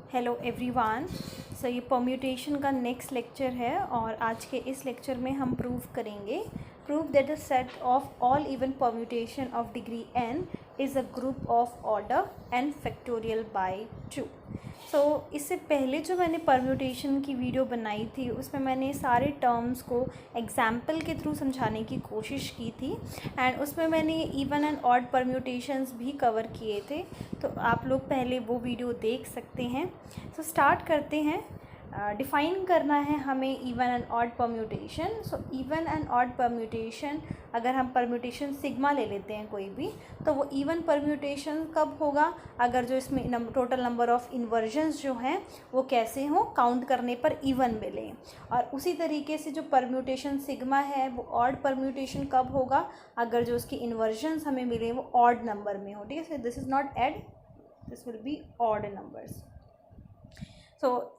Hello everyone. ये permutation का next lecture है और आज के इस लेक्चर में हम प्रूव करेंगे that the set of all even permutation of degree n is a group of order n factorial by 2। इससे पहले जो मैंने परम्यूटेशन की वीडियो बनाई थी उसमें मैंने सारे टर्म्स को एग्जाम्पल के थ्रू समझाने की कोशिश की थी एंड उसमें मैंने इवन एंड ऑड परम्यूटेशंस भी कवर किए थे, तो आप लोग पहले वो वीडियो देख सकते हैं। स्टार्ट करते हैं। डिफ़ाइन करना है हमें even and odd permutation. Even and odd permutation, अगर हम परम्यूटेशन सिग्मा ले लेते हैं कोई भी, तो वो इवन परम्यूटेशन कब होगा? अगर जो इसमें टोटल नंबर ऑफ़ इन्वर्जन्स जो हैं वो कैसे हों, काउंट करने पर इवन मिले। और उसी तरीके से जो परम्यूटेशन सिग्मा है वो ऑड परम्यूटेशन कब होगा? अगर जो उसकी इन्वर्जन्स हमें मिले वो ऑड नंबर में हो। ठीक है, this is not add, this will be odd numbers.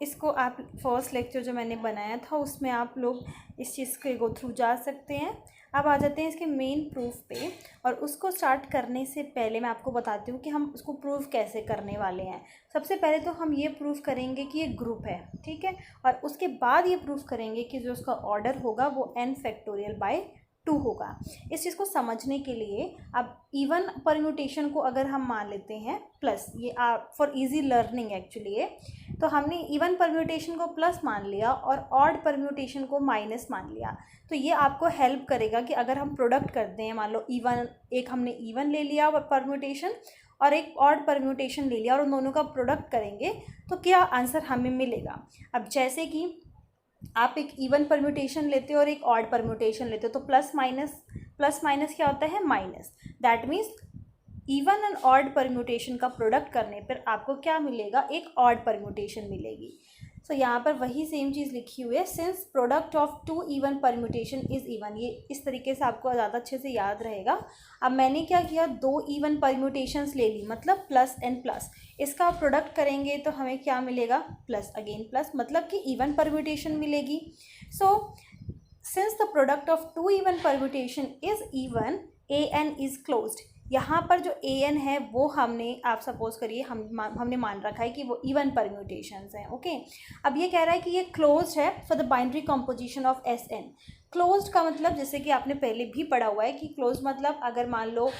इसको आप फर्स्ट लेक्चर जो मैंने बनाया था उसमें आप लोग इस चीज़ के गो थ्रू जा सकते हैं। अब आ जाते हैं इसके मेन प्रूफ पे, और उसको स्टार्ट करने से पहले मैं आपको बताती हूँ कि हम उसको प्रूव कैसे करने वाले हैं। सबसे पहले तो हम ये प्रूव करेंगे कि ये ग्रुप है, ठीक है, और उसके बाद ये प्रूव करेंगे कि जो उसका ऑर्डर होगा वो n फैक्टोरियल बाय 2 होगा। इस चीज़ को समझने के लिए अब इवन परम्यूटेशन को अगर हम मान लेते हैं प्लस, ये फॉर इजी लर्निंग एक्चुअली है, तो हमने इवन परम्यूटेशन को प्लस मान लिया और ऑड परम्यूटेशन को माइनस मान लिया। तो ये आपको हेल्प करेगा कि अगर हम प्रोडक्ट करते हैं, मान लो इवन, एक हमने इवन ले लिया परम्यूटेशन और एक ऑड परम्यूटेशन ले लिया और उन दोनों का प्रोडक्ट करेंगे तो क्या आंसर हमें मिलेगा। अब जैसे कि आप एक इवन परम्यूटेशन लेते हो और एक ऑड परम्यूटेशन लेते हो, तो प्लस माइनस क्या होता है? Minus. That means even and odd permutation का प्रोडक्ट करने पर आपको क्या मिलेगा? एक ऑड परम्यूटेशन मिलेगी। यहाँ पर वही सेम चीज़ लिखी हुई है, since product of 2 even permutation is even. ये इस तरीके से आपको ज़्यादा अच्छे से याद रहेगा। अब मैंने क्या किया, 2 इवन परम्यूटेशंस ले ली, मतलब प्लस एंड प्लस, इसका प्रोडक्ट करेंगे तो हमें क्या मिलेगा? प्लस अगेन प्लस, मतलब कि इवन परम्यूटेशन मिलेगी। Since the product of 2 even permutation is even, an is closed. यहाँ पर जो an है वो हमने, आप सपोज करिए हमने मान रखा है कि वो इवन परम्यूटेशंस हैं। ओके, अब ये कह रहा है कि ये क्लोज्ड है for the binary composition of Sn। Closed का मतलब, जैसे कि आपने पहले भी पढ़ा हुआ है कि क्लोज्ड मतलब, अगर मान लो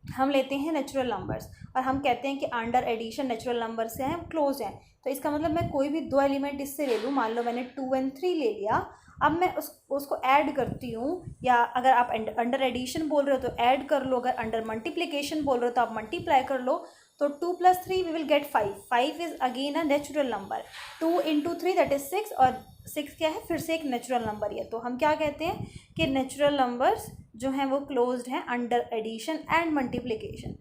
हम लेते हैं नेचुरल नंबर्स और हम कहते हैं कि अंडर एडिशन नेचुरल नंबर से हैं, क्लोज हैं, तो इसका मतलब मैं कोई भी 2 एलिमेंट इससे ले लूँ, मान लो मैंने 2 और 3 ले लिया, अब मैं उसको ऐड करती हूँ, या अगर आप अंडर एडिशन बोल रहे हो तो ऐड कर लो, अगर अंडर मल्टीप्लिकेशन बोल रहे हो तो आप मल्टीप्लाई कर लो। तो 2 + 3 we will get 5। 5 is again a natural number. 2 × 3 that is 6, और 6 क्या है? फिर से एक नेचुरल नंबर है। तो हम क्या कहते हैं कि नेचुरल नंबर्स जो हैं वो क्लोज्ड हैं under addition and multiplication.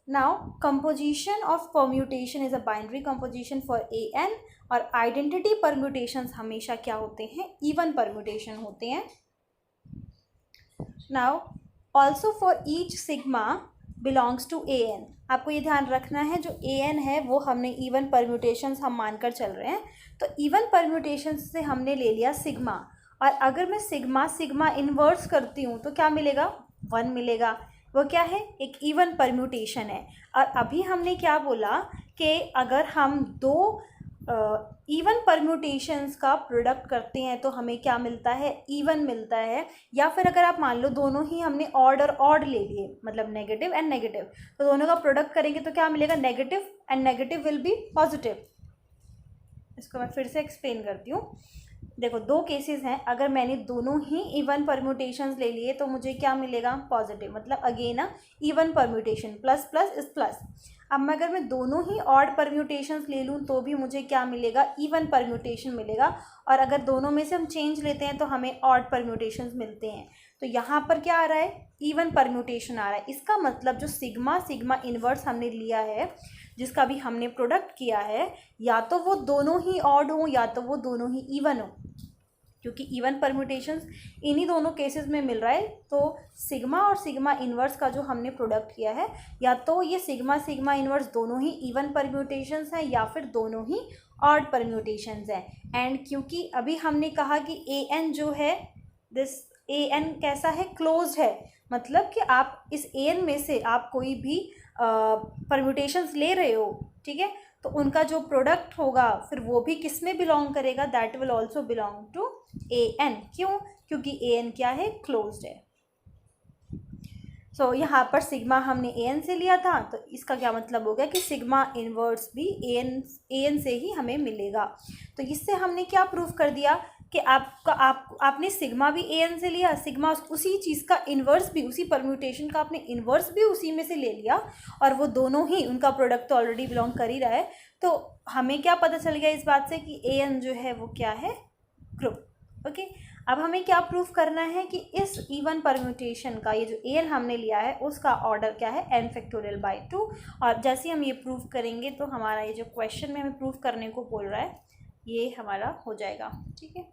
Now composition of permutation is a binary composition for an, और आइडेंटिटी परम्यूटेशंस हमेशा क्या होते हैं? इवन परम्यूटेशन होते हैं। Now also for each sigma belongs to an। आपको ये ध्यान रखना है, जो an है वो हमने इवन परम्यूटेशंस हम मानकर चल रहे हैं, तो इवन परम्यूटेशंस से हमने ले लिया सिग्मा, और अगर मैं सिग्मा इन्वर्स करती हूँ तो क्या मिलेगा? 1 मिलेगा। वो क्या है? एक इवन परम्यूटेशन है। और अभी हमने क्या बोला कि अगर हम 2 इवन परम्यूटेशंस का प्रोडक्ट करते हैं तो हमें क्या मिलता है? इवन मिलता है। या फिर अगर आप मान लो दोनों ही हमने ऑड और ऑड ले लिए, मतलब नेगेटिव एंड नेगेटिव, तो दोनों का प्रोडक्ट करेंगे तो क्या मिलेगा? Negative, and negative will be positive. इसको मैं फिर से एक्सप्लेन करती हूँ। देखो, 2 केसेस हैं, अगर मैंने दोनों ही इवन परम्यूटेशंस ले लिए तो मुझे क्या मिलेगा? पॉजिटिव, मतलब again even permutation, plus plus is plus. अब मैं अगर मैं दोनों ही ऑड परम्यूटेशंस ले लूँ तो भी मुझे क्या मिलेगा? इवन परम्यूटेशन मिलेगा। और अगर दोनों में से हम चेंज लेते हैं तो हमें ऑड परम्यूटेशंस मिलते हैं। तो यहाँ पर क्या आ रहा है? इवन परम्यूटेशन आ रहा है। इसका मतलब जो सिग्मा इन्वर्स हमने लिया है, जिसका भी हमने प्रोडक्ट किया है, या तो वो दोनों ही ऑड हो या तो वो दोनों ही इवन हो, क्योंकि इवन परम्यूटेशंस इन्हीं दोनों केसेस में मिल रहा है। तो सिग्मा और सिग्मा इन्वर्स का जो हमने प्रोडक्ट किया है, या तो ये सिग्मा इन्वर्स दोनों ही इवन परम्यूटेशंस हैं या फिर दोनों ही ऑड परम्यूटेशंस हैं। एंड क्योंकि अभी हमने कहा कि an जो है, दिस an कैसा है? क्लोज्ड है, मतलब कि आप इस an में से आप कोई भी परम्यूटेशंस ले रहे हो, ठीक है, तो उनका जो प्रोडक्ट होगा फिर वो भी किस में बिलोंग करेगा, that will also belong to AN। क्यों? क्योंकि AN क्या है, क्लोज्ड है। सो यहाँ पर सिग्मा हमने AN से लिया था, तो इसका क्या मतलब हो गया कि सिग्मा इनवर्स भी AN से ही हमें मिलेगा। तो इससे हमने क्या प्रूफ कर दिया कि आपने सिग्मा भी AN से लिया, सिग्मा उसी चीज़ का इन्वर्स भी, उसी परम्यूटेशन का आपने इन्वर्स भी उसी में से ले लिया, और वो दोनों ही, उनका प्रोडक्ट तो ऑलरेडी बिलोंग कर ही रहा है। तो हमें क्या पता चल गया इस बात से कि AN जो है वो क्या है, ग्रुप। ओके, अब हमें क्या प्रूफ करना है कि इस इवन परम्यूटेशन का, ये जो AN हमने लिया है उसका ऑर्डर क्या है, n फैक्टोरियल बाई 2। और जैसे ही हम ये प्रूफ करेंगे तो हमारा ये जो क्वेश्चन में हमें प्रूफ करने को बोल रहा है ये हमारा हो जाएगा, ठीक है।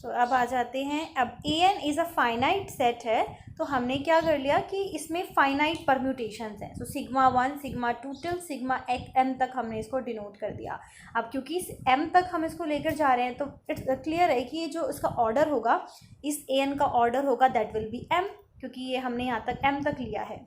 तो अब आ जाते हैं, अब AN is a finite set है, तो हमने क्या कर लिया कि इसमें फाइनाइट परम्यूटेशंस हैं। So sigma 1 sigma 2 till sigma m तक हमने इसको डिनोट कर दिया। अब क्योंकि इस m तक हम इसको लेकर जा रहे हैं तो इट्स क्लियर है कि ये जो इसका ऑर्डर होगा, इस AN का ऑर्डर होगा, दैट विल बी m, क्योंकि ये हमने यहाँ तक m तक लिया है।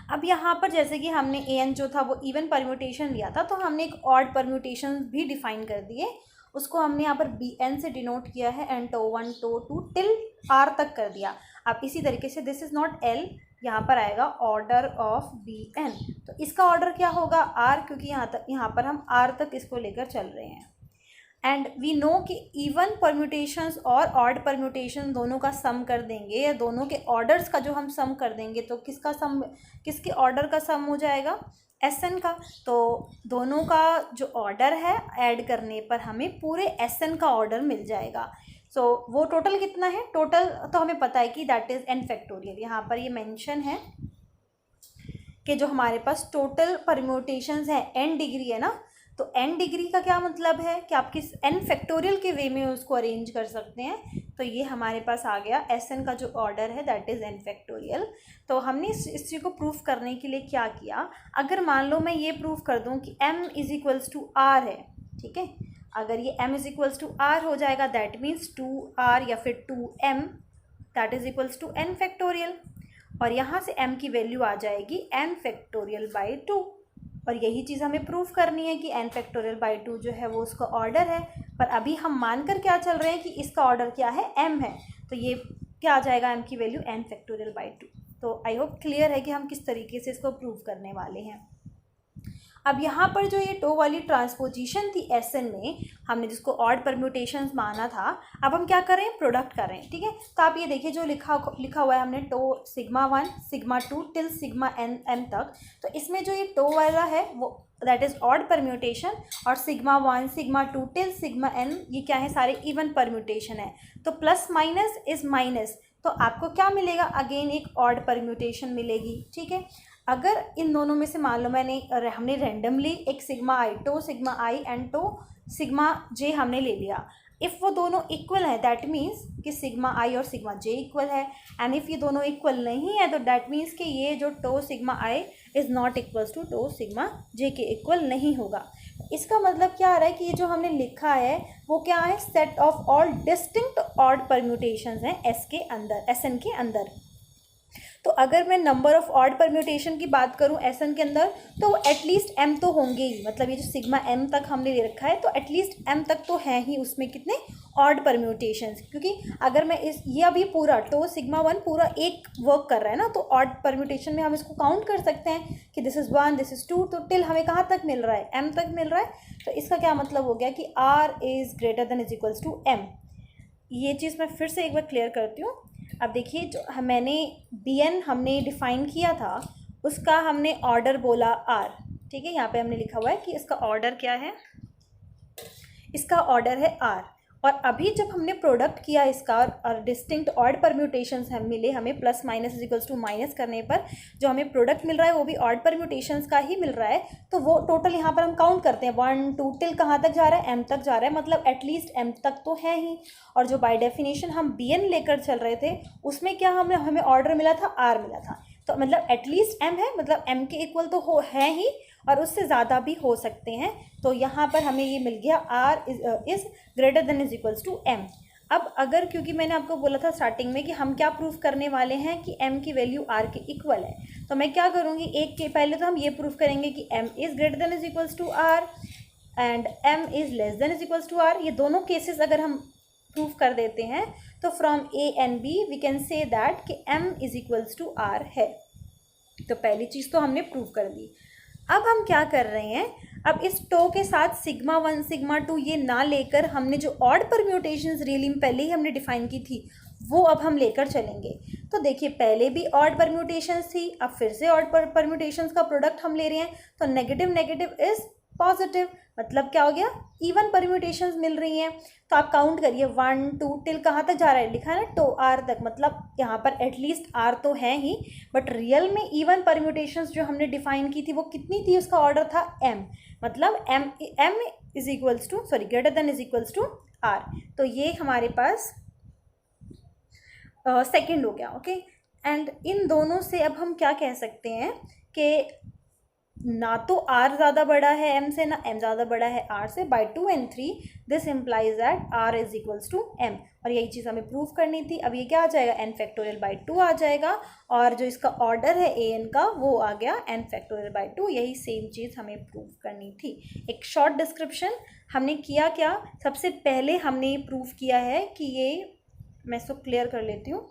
अब यहाँ पर जैसे कि हमने AN जो था वो इवन परम्यूटेशन लिया था, तो हमने एक ऑड परम्यूटेशन भी डिफाइन कर दिए, उसको हमने यहाँ पर BN से डिनोट किया है, and tau 1 tau 2 till R तक कर दिया। अब इसी तरीके से दिस इज़ नॉट L, यहाँ पर आएगा ऑर्डर ऑफ BN, तो इसका ऑर्डर क्या होगा, R, क्योंकि यहाँ पर हम R तक इसको लेकर चल रहे हैं। एंड वी नो कि इवन परम्यूटेशंस और ऑड परम्यूटेशन दोनों का सम कर देंगे, या दोनों के ऑर्डर्स का जो हम सम कर देंगे, तो किसका सम, किसके ऑर्डर का सम हो जाएगा, SN का। तो दोनों का जो ऑर्डर है ऐड करने पर हमें पूरे SN का ऑर्डर मिल जाएगा। सो वो टोटल कितना है, टोटल तो हमें पता है कि दैट इज़ n फैक्टोरियल। यहाँ पर ये मेंशन है कि जो हमारे पास टोटल परम्यूटेशंस है n डिग्री है ना, तो n डिग्री का क्या मतलब है कि आप किस n फैक्टोरियल के वे में उसको अरेंज कर सकते हैं। तो ये हमारे पास आ गया SN का जो ऑर्डर है दैट इज़ n फैक्टोरियल। तो हमने इस चीज़ को प्रूफ करने के लिए क्या किया, अगर मान लो मैं ये प्रूफ कर दूं कि m is equals to R है, ठीक है, अगर ये m is equals to R हो जाएगा दैट मीन्स 2R या फिर 2m that is equals to n factorial, और यहाँ से m की वैल्यू आ जाएगी n फैक्टोरियल बाई 2। और यही चीज़ हमें प्रूफ करनी है कि n फैक्टोरियल बाई 2 जो है वो उसका ऑर्डर है, पर अभी हम मानकर क्या चल रहे हैं कि इसका ऑर्डर क्या है, m है, तो ये क्या आ जाएगा, m की वैल्यू n फैक्टोरियल बाई 2। तो आई होप क्लियर है कि हम किस तरीके से इसको प्रूव करने वाले हैं। अब यहाँ पर जो ये टो वाली ट्रांसपोजिशन थी SN में, हमने जिसको ऑड परम्यूटेशंस माना था, अब हम क्या कर रहे हैं, प्रोडक्ट कर रहे हैं, ठीक है। तो आप ये देखिए जो लिखा हुआ है हमने tau sigma 1 sigma 2 till sigma m तक, तो इसमें जो ये टो वाला है वो दैट इज़ ऑड परम्यूटेशन, और sigma 1 sigma 2 till sigma n ये क्या है, सारे इवन परम्यूटेशन है। तो प्लस माइनस इज़ माइनस, तो आपको क्या मिलेगा, अगेन एक ऑड परम्यूटेशन मिलेगी, ठीक है। अगर इन दोनों में से मान लो हमने रैंडमली एक sigma i tau sigma i and tau sigma j हमने ले लिया, इफ़ वो दोनों इक्वल है दैट मीन्स कि सिग्मा i और सिग्मा j इक्वल है, एंड इफ़ ये दोनों इक्वल नहीं है तो दैट मीन्स कि ये जो tau sigma i is not equals to tau sigma j के इक्वल नहीं होगा। इसका मतलब क्या आ रहा है कि ये जो हमने लिखा है वो क्या है, set of all distinct odd permutations हैं SN के अंदर। तो अगर मैं नंबर ऑफ ऑड परम्यूटेशन की बात करूं SN के अंदर, तो एटलीस्ट m तो होंगे ही, मतलब ये जो सिग्मा m तक हमने ले रखा है तो एटलीस्ट m तक तो हैं ही उसमें कितने ऑड परम्यूटेशंस, क्योंकि अगर मैं ये अभी पूरा टो सिग्मा 1 पूरा एक वर्क कर रहा है ना, तो ऑड परम्यूटेशन में हम इसको काउंट कर सकते हैं कि दिस इज़ 1 दिस इज़ 2, तो टिल हमें कहाँ तक मिल रहा है, m तक मिल रहा है। तो इसका क्या मतलब हो गया कि R is greater than is equals to m। ये चीज़ मैं फिर से एक बार क्लियर करती हूँ। अब देखिए जो मैंने BN हमने डिफ़ाइन किया था उसका हमने ऑर्डर बोला R, ठीक है, यहाँ पे हमने लिखा हुआ है कि इसका ऑर्डर क्या है, इसका ऑर्डर है R। और अभी जब हमने प्रोडक्ट किया इसका और डिस्टिंक्ट ऑड परम्यूटेशंस हम मिले, हमें plus minus is equals to minus करने पर जो हमें प्रोडक्ट मिल रहा है वो भी ऑड परम्यूटेशंस का ही मिल रहा है। तो वो टोटल यहाँ पर हम काउंट करते हैं 1 2 टिल कहाँ तक जा रहा है, m तक जा रहा है, मतलब एटलीस्ट m तक तो है ही। और जो बाय डेफिनेशन हम BN लेकर चल रहे थे उसमें क्या हमें ऑर्डर मिला था, R मिला था, तो मतलब एटलीस्ट m है, मतलब m के इक्वल तो है ही और उससे ज़्यादा भी हो सकते हैं। तो यहाँ पर हमें ये मिल गया R is greater than is equals to m। अब अगर, क्योंकि मैंने आपको बोला था स्टार्टिंग में कि हम क्या प्रूफ करने वाले हैं कि m की वैल्यू r के इक्वल है, तो मैं क्या करूँगी, एक के पहले तो हम ये प्रूफ करेंगे कि m is greater than is equals to r and m is less than is equals to r। ये दोनों केसेस अगर हम प्रूफ कर देते हैं तो from a and b we can say that कि m is equals to r है। तो पहली चीज़ तो हमने प्रूफ कर दी। अब हम क्या कर रहे हैं, अब इस टो के साथ सिग्मा 1 सिग्मा 2 ये ना लेकर हमने जो ऑड परम्यूटेशंस रियली पहले ही हमने डिफाइन की थी वो अब हम लेकर चलेंगे। तो देखिए पहले भी ऑड परम्यूटेशंस थी, अब फिर से ऑड परम्यूटेशंस का प्रोडक्ट हम ले रहे हैं, तो नेगेटिव नेगेटिव इज पॉजिटिव, मतलब क्या हो गया, इवन परम्यूटेशंस मिल रही हैं। तो आप काउंट करिए 1 2 टिल कहाँ तक जा रहा है, लिखा है ना टो आर तक, मतलब यहाँ पर एटलीस्ट आर तो है ही, बट रियल में इवन परम्यूटेशंस जो हमने डिफाइन की थी वो कितनी थी, उसका ऑर्डर था m, मतलब m is equals to greater than is equals to r। तो ये हमारे पास सेकेंड हो गया। ओके, एंड इन दोनों से अब हम क्या कह सकते हैं कि ना तो r ज़्यादा बड़ा है m से, ना m ज़्यादा बड़ा है r से, by 2 and 3 this implies that r is equals to m। और यही चीज़ हमें प्रूव करनी थी। अब ये क्या आ जाएगा, n फैक्टोरियल बाई 2 आ जाएगा, और जो इसका ऑर्डर है an का वो आ गया n फैक्टोरियल बाई 2। यही सेम चीज़ हमें प्रूव करनी थी। एक शॉर्ट डिस्क्रिप्शन, हमने किया क्या, सबसे पहले हमने प्रूव किया है कि ये, मैं इसको क्लियर कर लेती हूँ।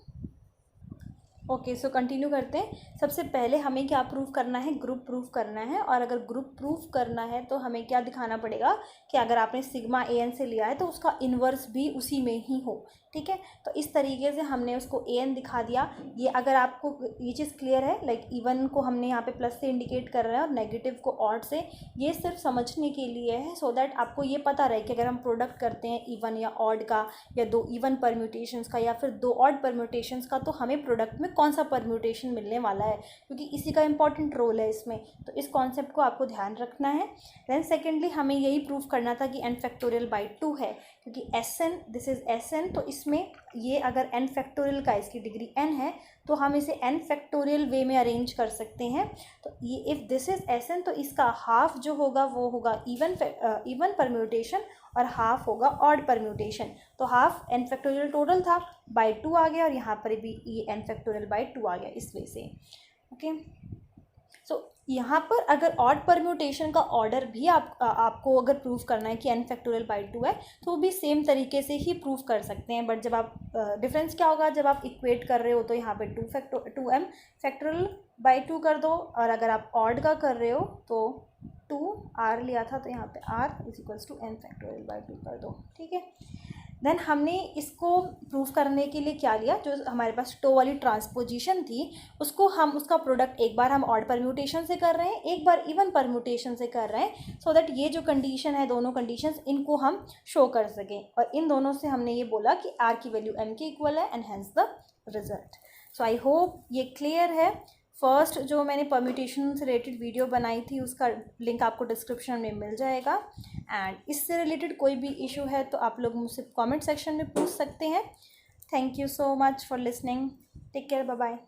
ओके, सो कंटिन्यू करते हैं। सबसे पहले हमें क्या प्रूफ करना है, ग्रुप प्रूफ करना है। और अगर ग्रुप प्रूफ करना है तो हमें क्या दिखाना पड़ेगा कि अगर आपने सिग्मा an से लिया है तो उसका इन्वर्स भी उसी में ही हो। ठीक है, तो इस तरीके से हमने उसको an दिखा दिया। ये अगर आपको ये चीज़ क्लियर है, लाइक इवन को हमने यहाँ पे प्लस से इंडिकेट कर रहे हैं और नेगेटिव को ऑड से, ये सिर्फ समझने के लिए है, सो दैट आपको ये पता रहे कि अगर हम प्रोडक्ट करते हैं इवन या ऑड का, या दो इवन परम्यूटेशंस का, या फिर दो ऑड परम्यूटेशंस का, तो हमें प्रोडक्ट में कौन सा परम्यूटेशन मिलने वाला है, क्योंकि इसी का इंपॉर्टेंट रोल है इसमें। तो इस कॉन्सेप्ट को आपको ध्यान रखना है। देन सेकेंडली हमें यही प्रूफ करना था कि n फैक्टोरियल बाई 2 है, क्योंकि Sn, दिस इज Sn, तो इसमें ये अगर n फैक्टोरियल का इसकी डिग्री n है तो हम इसे n फैक्टोरियल वे में अरेंज कर सकते हैं। तो ये इफ़ दिस इज Sn तो इसका हाफ जो होगा वो होगा इवन परम्यूटेशन और हाफ होगा ऑड परम्यूटेशन। तो हाफ n फैक्टोरियल टोटल था बाई 2 आ गया, और यहाँ पर भी ये n फैक्टोरियल बाई 2 आ गया इस वे से। ओके, सो यहाँ पर अगर ऑड परम्यूटेशन का ऑर्डर भी आपको अगर प्रूफ करना है कि n फैक्टोरियल बाई 2 है तो वो भी सेम तरीके से ही प्रूफ कर सकते हैं। बट जब आप डिफरेंस क्या होगा, जब आप इक्वेट कर रहे हो तो यहाँ पे 2m फैक्टोरियल बाई 2 कर दो, और अगर आप ऑड का कर रहे हो तो 2r लिया था तो यहाँ पे r is equals to n factorial by 2 कर दो। ठीक है, देन हमने इसको प्रूफ करने के लिए क्या लिया, जो हमारे पास टो वाली ट्रांसपोजिशन थी उसको हम, उसका प्रोडक्ट एक बार हम ऑड परम्यूटेशन से कर रहे हैं, एक बार इवन परम्यूटेशन से कर रहे हैं, सो दैट ये जो कंडीशन है, दोनों कंडीशंस इनको हम शो कर सकें। और इन दोनों से हमने ये बोला कि r की वैल्यू m के इक्वल है, and hence the result. So I hope ये क्लियर है। फर्स्ट जो मैंने परम्यूटेशन से रिलेटेड वीडियो बनाई थी उसका लिंक आपको डिस्क्रिप्शन में मिल जाएगा, एंड इससे रिलेटेड कोई भी इशू है तो आप लोग मुझसे कमेंट सेक्शन में पूछ सकते हैं। Thank you so much for listening, take care, bye bye.